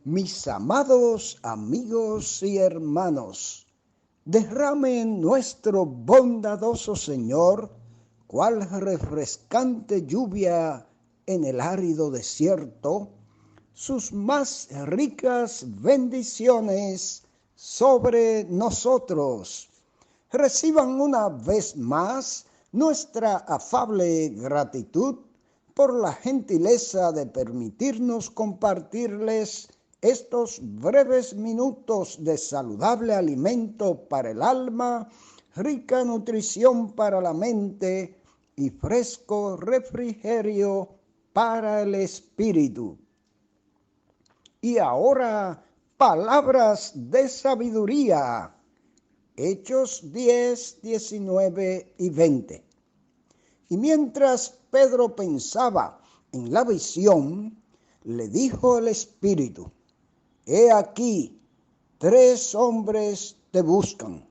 Mis amados amigos y hermanos, derrame nuestro bondadoso Señor, cual refrescante lluvia en el árido desierto, sus más ricas bendiciones sobre nosotros. Reciban una vez más nuestra afable gratitud por la gentileza de permitirnos compartirles estos breves minutos de saludable alimento para el alma, rica nutrición para la mente y fresco refrigerio para el espíritu. Y ahora, palabras de sabiduría. Hechos 10, 19 y 20. Y mientras Pedro pensaba en la visión, le dijo el Espíritu: He aquí, 3 hombres te buscan.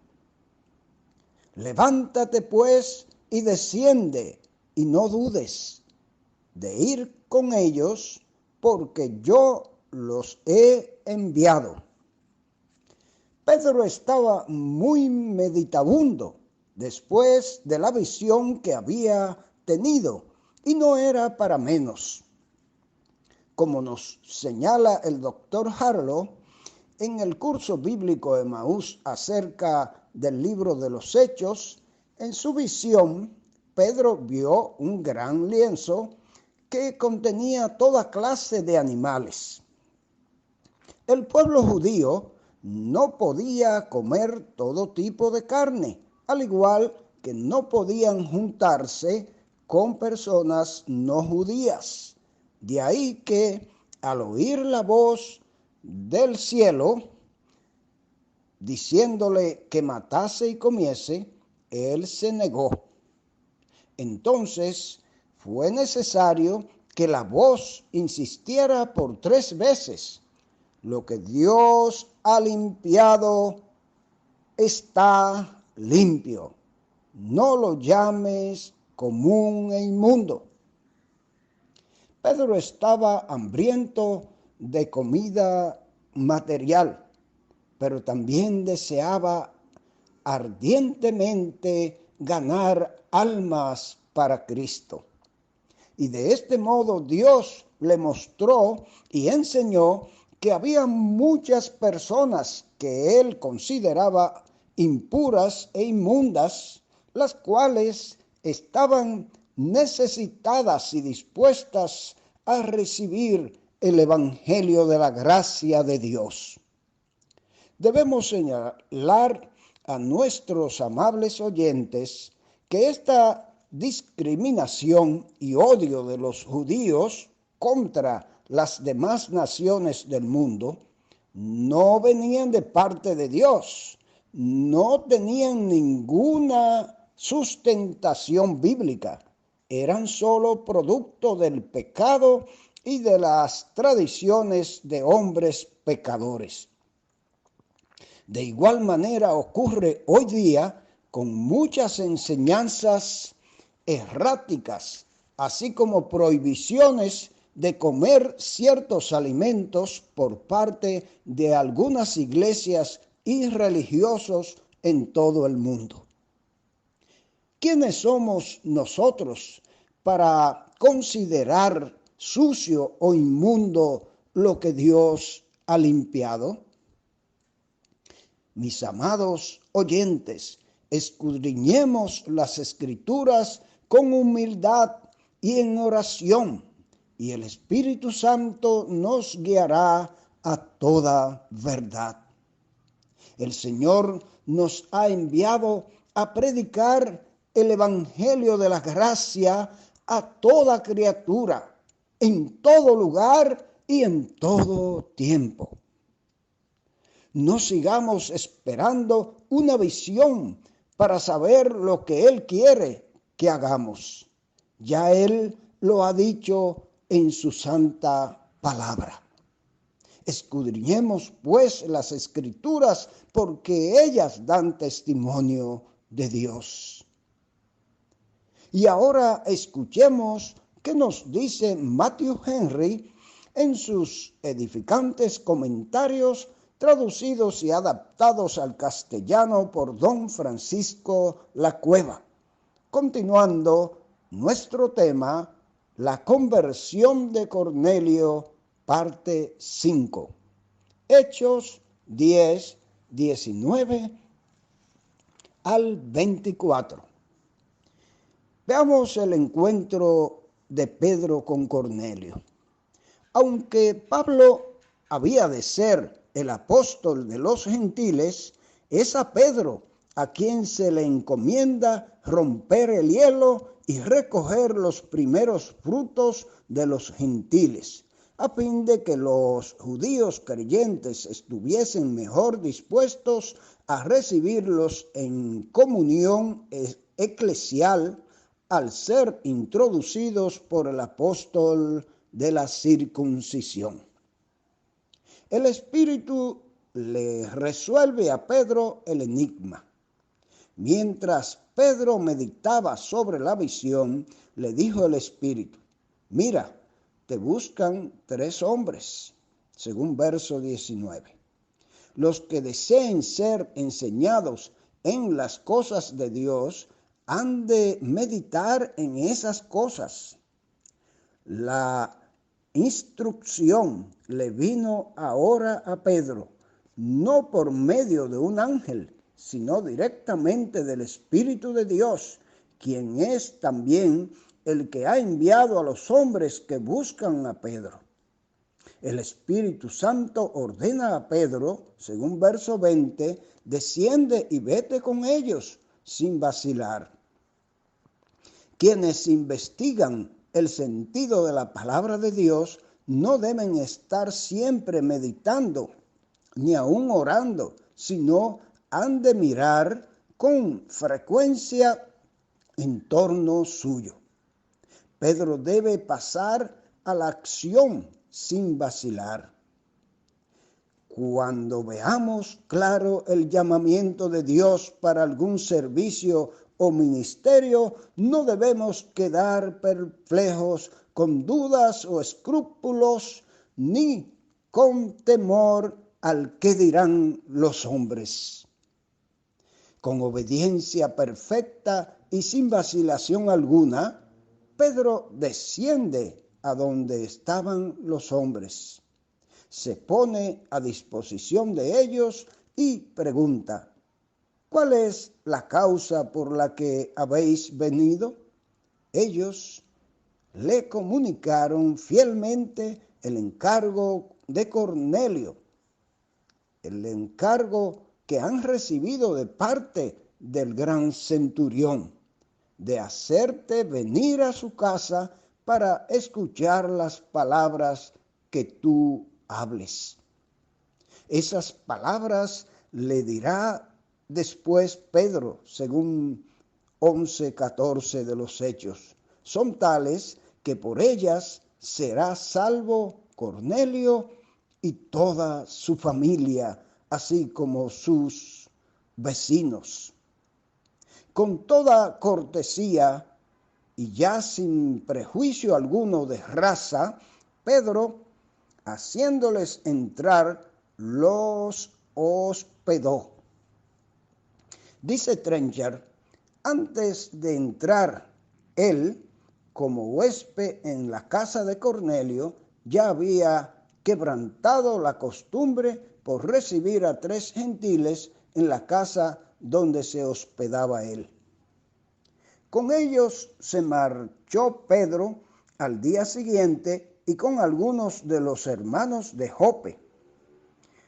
Levántate pues y desciende, y no dudes de ir con ellos, porque yo los he enviado. Pedro estaba muy meditabundo después de la visión que había tenido, y no era para menos. Como nos señala el doctor Harlow en el curso bíblico de Emaús acerca del libro de los Hechos, en su visión, Pedro vio un gran lienzo que contenía toda clase de animales. El pueblo judío no podía comer todo tipo de carne, al igual que no podían juntarse con personas no judías. De ahí que, al oír la voz del cielo, diciéndole que matase y comiese, él se negó. Entonces fue necesario que la voz insistiera por 3 veces. Lo que Dios ha limpiado está limpio. No lo llames común e inmundo. Pedro estaba hambriento de comida material, pero también deseaba ardientemente ganar almas para Cristo. Y de este modo Dios le mostró y enseñó que había muchas personas que él consideraba impuras e inmundas, las cuales estaban necesitadas y dispuestas a recibir el evangelio de la gracia de Dios. Debemos señalar a nuestros amables oyentes que esta discriminación y odio de los judíos contra las demás naciones del mundo no venían de parte de Dios, no tenían ninguna sustentación bíblica, eran solo producto del pecado y de las tradiciones de hombres pecadores. De igual manera ocurre hoy día con muchas enseñanzas erráticas, así como prohibiciones de comer ciertos alimentos por parte de algunas iglesias y religiosos en todo el mundo. ¿Quiénes somos nosotros para considerar sucio o inmundo lo que Dios ha limpiado? Mis amados oyentes, escudriñemos las Escrituras con humildad y en oración, y el Espíritu Santo nos guiará a toda verdad. El Señor nos ha enviado a predicar el Evangelio de la gracia a toda criatura, en todo lugar y en todo tiempo. No sigamos esperando una visión para saber lo que Él quiere que hagamos. Ya Él lo ha dicho en su santa palabra. Escudriñemos pues las Escrituras, porque ellas dan testimonio de Dios. Y ahora escuchemos qué nos dice Matthew Henry en sus edificantes comentarios traducidos y adaptados al castellano por don Francisco Lacueva. Continuando nuestro tema, la conversión de Cornelio, parte 5. Hechos 10, 19 al 24. Veamos el encuentro de Pedro con Cornelio. Aunque Pablo había de ser el apóstol de los gentiles, es a Pedro a quien se le encomienda romper el hielo y recoger los primeros frutos de los gentiles, a fin de que los judíos creyentes estuviesen mejor dispuestos a recibirlos en comunión eclesial al ser introducidos por el apóstol de la circuncisión. El Espíritu le resuelve a Pedro el enigma. Mientras Pedro meditaba sobre la visión, le dijo el Espíritu: mira, te buscan 3 hombres, según verso 19. Los que deseen ser enseñados en las cosas de Dios han de meditar en esas cosas. La instrucción le vino ahora a Pedro, no por medio de un ángel, sino directamente del Espíritu de Dios, quien es también el que ha enviado a los hombres que buscan a Pedro. El Espíritu Santo ordena a Pedro, según verso 20, desciende y vete con ellos sin vacilar. Quienes investigan el sentido de la palabra de Dios no deben estar siempre meditando, ni aún orando, sino han de mirar con frecuencia en torno suyo. Pedro debe pasar a la acción sin vacilar. Cuando veamos claro el llamamiento de Dios para algún servicio o ministerio, no debemos quedar perplejos con dudas o escrúpulos, ni con temor al que dirán los hombres. Con obediencia perfecta y sin vacilación alguna, Pedro desciende a donde estaban los hombres. Se pone a disposición de ellos y pregunta: ¿cuál es la causa por la que habéis venido? Ellos le comunicaron fielmente el encargo de Cornelio, el encargo que han recibido de parte del gran centurión, de hacerte venir a su casa para escuchar las palabras que tú hables. Esas palabras le dirá después Pedro, según 11:14 de los Hechos. Son tales que por ellas será salvo Cornelio y toda su familia, así como sus vecinos. Con toda cortesía y ya sin prejuicio alguno de raza, Pedro, haciéndoles entrar, los hospedó. Dice Trencher: antes de entrar él como huésped en la casa de Cornelio, ya había quebrantado la costumbre por recibir a 3 gentiles en la casa donde se hospedaba él. Con ellos se marchó Pedro al día siguiente y con algunos de los hermanos de Jope.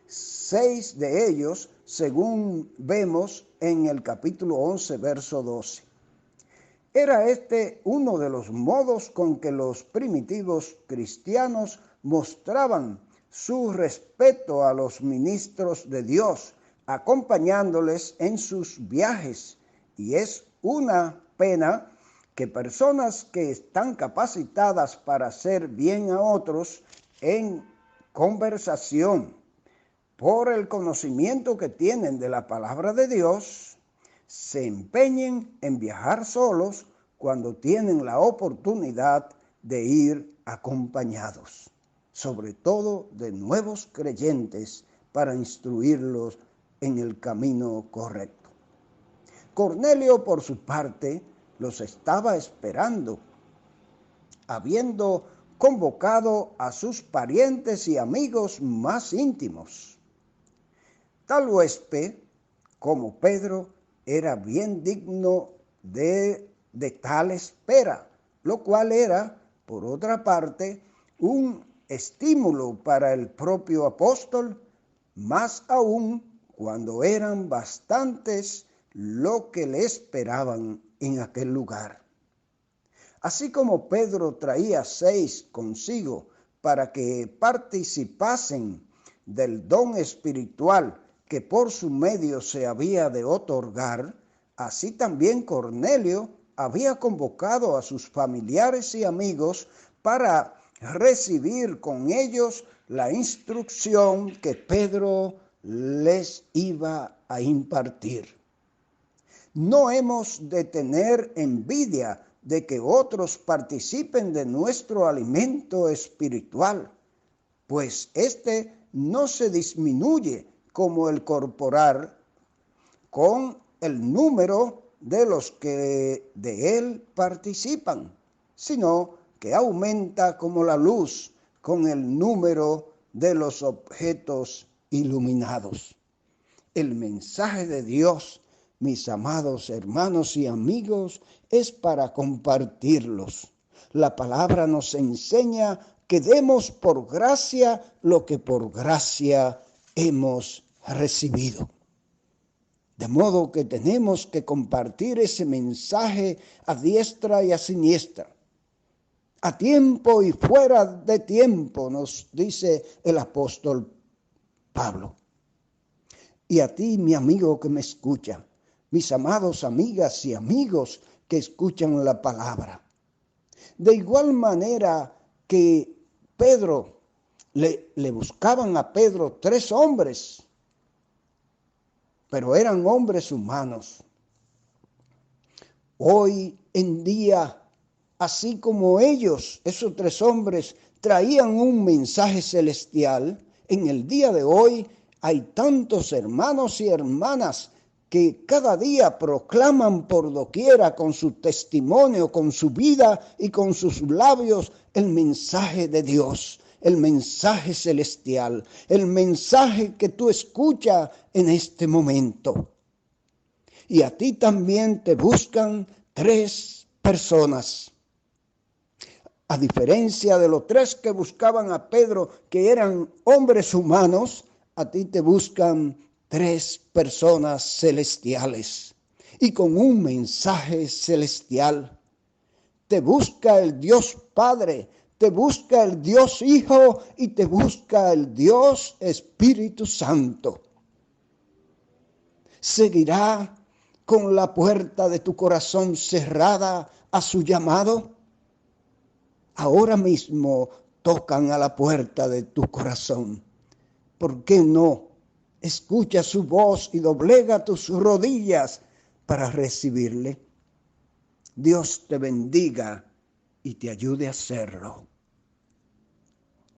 6 de ellos, según vemos en el capítulo 11, verso 12. Era este uno de los modos con que los primitivos cristianos mostraban su respeto a los ministros de Dios, acompañándoles en sus viajes. Y es una pena que personas que están capacitadas para hacer bien a otros en conversación, por el conocimiento que tienen de la palabra de Dios, se empeñen en viajar solos cuando tienen la oportunidad de ir acompañados. sobre todo de nuevos creyentes, para instruirlos en el camino correcto. Cornelio, por su parte, los estaba esperando, habiendo convocado a sus parientes y amigos más íntimos. Tal huésped, como Pedro, era bien digno de tal espera, lo cual era, por otra parte, un estímulo para el propio apóstol, más aún cuando eran bastantes lo que le esperaban en aquel lugar. Así como Pedro traía 6 consigo para que participasen del don espiritual que por su medio se había de otorgar, así también Cornelio había convocado a sus familiares y amigos para recibir con ellos la instrucción que Pedro les iba a impartir. No hemos de tener envidia de que otros participen de nuestro alimento espiritual, pues este no se disminuye como el corporal con el número de los que de él participan, sino que aumenta como la luz con el número de los objetos iluminados. El mensaje de Dios, mis amados hermanos y amigos, es para compartirlos. La palabra nos enseña que demos por gracia lo que por gracia hemos recibido. De modo que tenemos que compartir ese mensaje a diestra y a siniestra. A tiempo y fuera de tiempo, nos dice el apóstol Pablo. Y a ti, mi amigo que me escucha, mis amados amigas y amigos que escuchan la palabra. De igual manera que Pedro, le buscaban a Pedro 3 hombres, pero eran hombres humanos. Hoy en día, así como ellos, esos 3 hombres, traían un mensaje celestial, en el día de hoy hay tantos hermanos y hermanas que cada día proclaman por doquiera con su testimonio, con su vida y con sus labios el mensaje de Dios, el mensaje celestial, el mensaje que tú escuchas en este momento. Y a ti también te buscan 3 personas. A diferencia de los 3 que buscaban a Pedro, que eran hombres humanos, a ti te buscan 3 personas celestiales y con un mensaje celestial. Te busca el Dios Padre, te busca el Dios Hijo y te busca el Dios Espíritu Santo. ¿Seguirá con la puerta de tu corazón cerrada a su llamado? Ahora mismo tocan a la puerta de tu corazón. ¿Por qué no? Escucha su voz y doblega tus rodillas para recibirle. Dios te bendiga y te ayude a hacerlo.